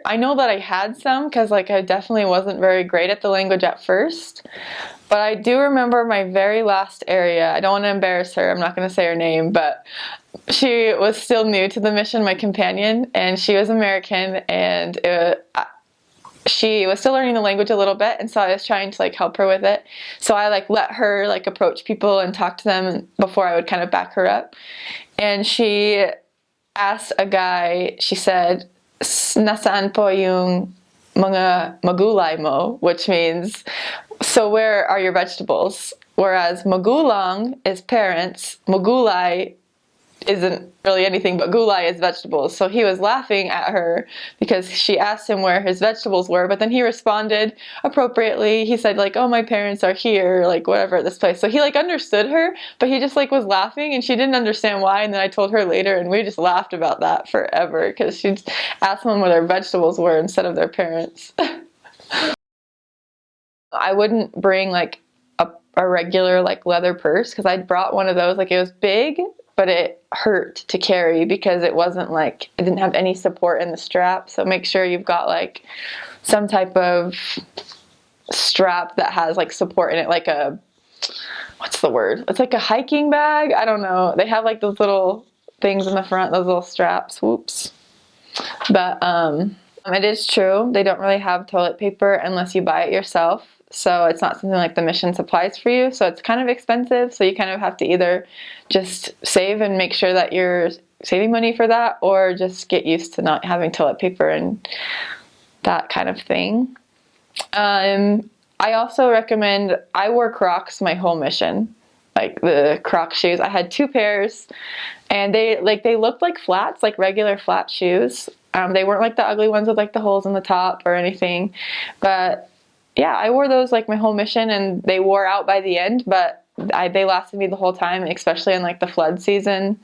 I know that I had some because like I definitely wasn't very great at the language at first, but I do remember my very last area. I don't want to embarrass her. I'm not going to say her name, but she was still new to the mission, my companion, and she was American, and she was still learning the language a little bit, and so I was trying to like help her with it. So I like let her like approach people and talk to them before I would kind of back her up. And she asked a guy, she said, "Nasaan po yung mga magulay mo?" which means, so where are your vegetables? Whereas magulang is parents, magulay isn't really anything but gulay is vegetables. So he was laughing at her because she asked him where his vegetables were, but then he responded appropriately. He said like, "Oh, my parents are here, like whatever at this place." So he like understood her, but he just like was laughing and she didn't understand why. And then I told her later and we just laughed about that forever because she asked them where their vegetables were instead of their parents. I wouldn't bring like a regular like leather purse because I brought one of those. Like it was big, but it hurt to carry because it wasn't like, it didn't have any support in the strap. So make sure you've got like some type of strap that has like support in it, like a, what's the word? It's like a hiking bag. I don't know. They have like those little things in the front, those little straps. Whoops. But it is true. They don't really have toilet paper unless you buy it yourself. So it's not something like the mission supplies for you. So it's kind of expensive. So you kind of have to either just save and make sure that you're saving money for that, or just get used to not having toilet paper and that kind of thing. I also recommend, I wore Crocs my whole mission, like the Croc shoes. I had 2 pairs and they looked like flats, like regular flat shoes. They weren't like the ugly ones with like the holes in the top or anything, but yeah, I wore those like my whole mission and they wore out by the end, but they lasted me the whole time, especially in like the flood season.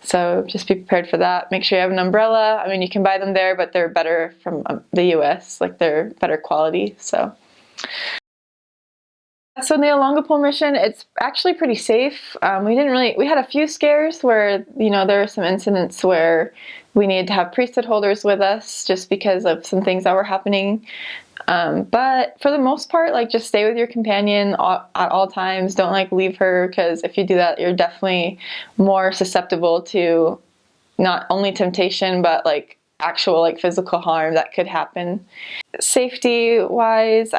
So just be prepared for that. Make sure you have an umbrella. I mean, you can buy them there, but they're better from the US, like they're better quality. So in the Olongapo mission, it's actually pretty safe. We had a few scares where, there were some incidents where we needed to have priesthood holders with us just because of some things that were happening. But for the most part, like just stay with your companion at all times. Don't like leave her, because if you do that, you're definitely more susceptible to not only temptation, but like actual like physical harm that could happen. Safety wise,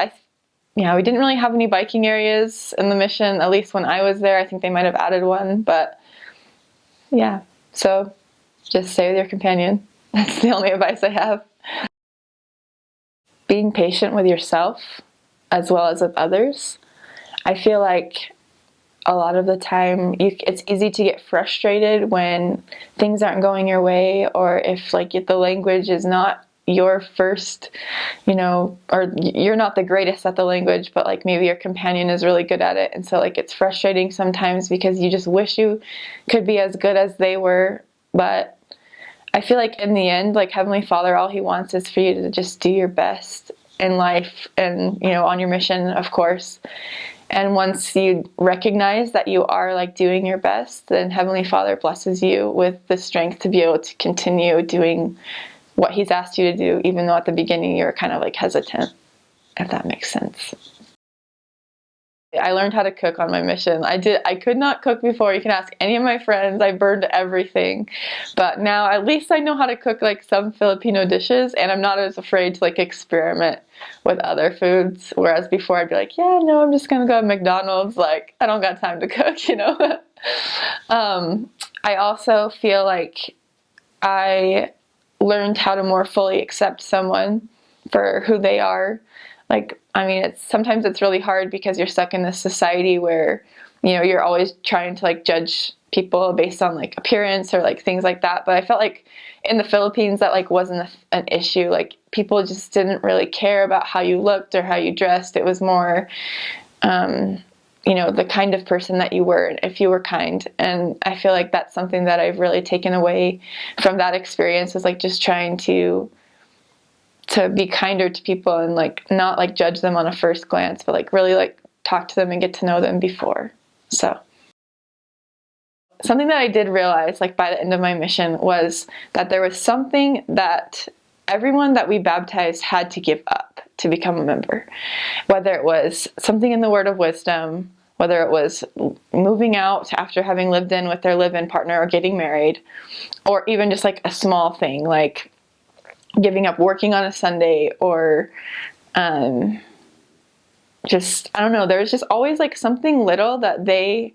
we didn't really have any biking areas in the mission, at least when I was there. I think they might have added one, but yeah, so just stay with your companion. That's the only advice I have. Being patient with yourself as well as with others. I feel like a lot of the time it's easy to get frustrated when things aren't going your way, or if like the language is not your first, or you're not the greatest at the language, but like maybe your companion is really good at it. And so like it's frustrating sometimes because you just wish you could be as good as they were. But I feel like in the end, like Heavenly Father, all He wants is for you to just do your best in life and, on your mission, of course. And once you recognize that you are like doing your best, then Heavenly Father blesses you with the strength to be able to continue doing what He's asked you to do, even though at the beginning you're kind of like hesitant, if that makes sense. I learned how to cook on my mission. I could not cook before. You can ask any of my friends. I burned everything. But now at least I know how to cook like some Filipino dishes, and I'm not as afraid to like experiment with other foods. Whereas before I'd be like, yeah, no, I'm just gonna go to McDonald's. Like, I don't got time to cook, I also feel like I learned how to more fully accept someone for who they are. Like, I mean, sometimes it's really hard because you're stuck in this society where, you're always trying to like judge people based on like appearance or like things like that. But I felt like in the Philippines that like wasn't an issue. Like people just didn't really care about how you looked or how you dressed. It was more, the kind of person that you were, if you were kind. And I feel like that's something that I've really taken away from that experience, is like just trying to be kinder to people and like not like judge them on a first glance, but like really like talk to them and get to know them before. So something that I did realize like by the end of my mission was that there was something that everyone that we baptized had to give up to become a member. Whether it was something in the word of wisdom, whether it was moving out after having lived in with their live-in partner or getting married, or even just like a small thing like giving up working on a Sunday, or just, I don't know, there was just always like something little that they,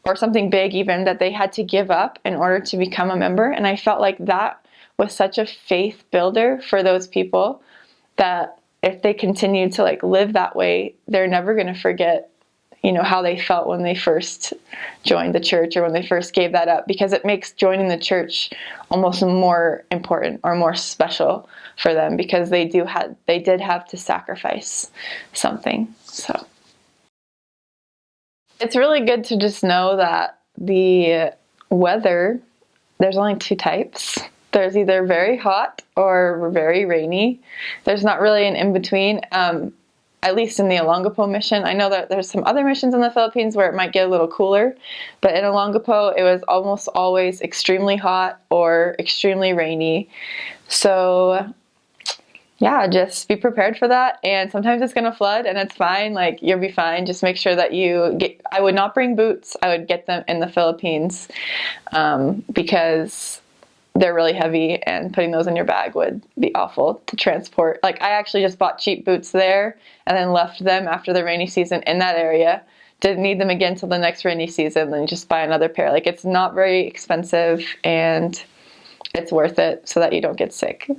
or something big even, that they had to give up in order to become a member. And I felt like that was such a faith builder for those people, that if they continue to like live that way, they're never going to forget, you know, how they felt when they first joined the church or when they first gave that up, because it makes joining the church almost more important or more special for them, because they did have to sacrifice something. So it's really good to just know that the weather, there's only two types. There's either very hot or very rainy. There's not really an in-between, at least in the Olongapo mission. I know that there's some other missions in the Philippines where it might get a little cooler, but in Olongapo, it was almost always extremely hot or extremely rainy. So yeah, just be prepared for that. And sometimes it's going to flood and it's fine. Like, you'll be fine. Just make sure that I would not bring boots. I would get them in the Philippines, because they're really heavy and putting those in your bag would be awful to transport. Like, I actually just bought cheap boots there and then left them after the rainy season in that area. Didn't need them again till the next rainy season, then just buy another pair. Like, it's not very expensive and it's worth it so that you don't get sick.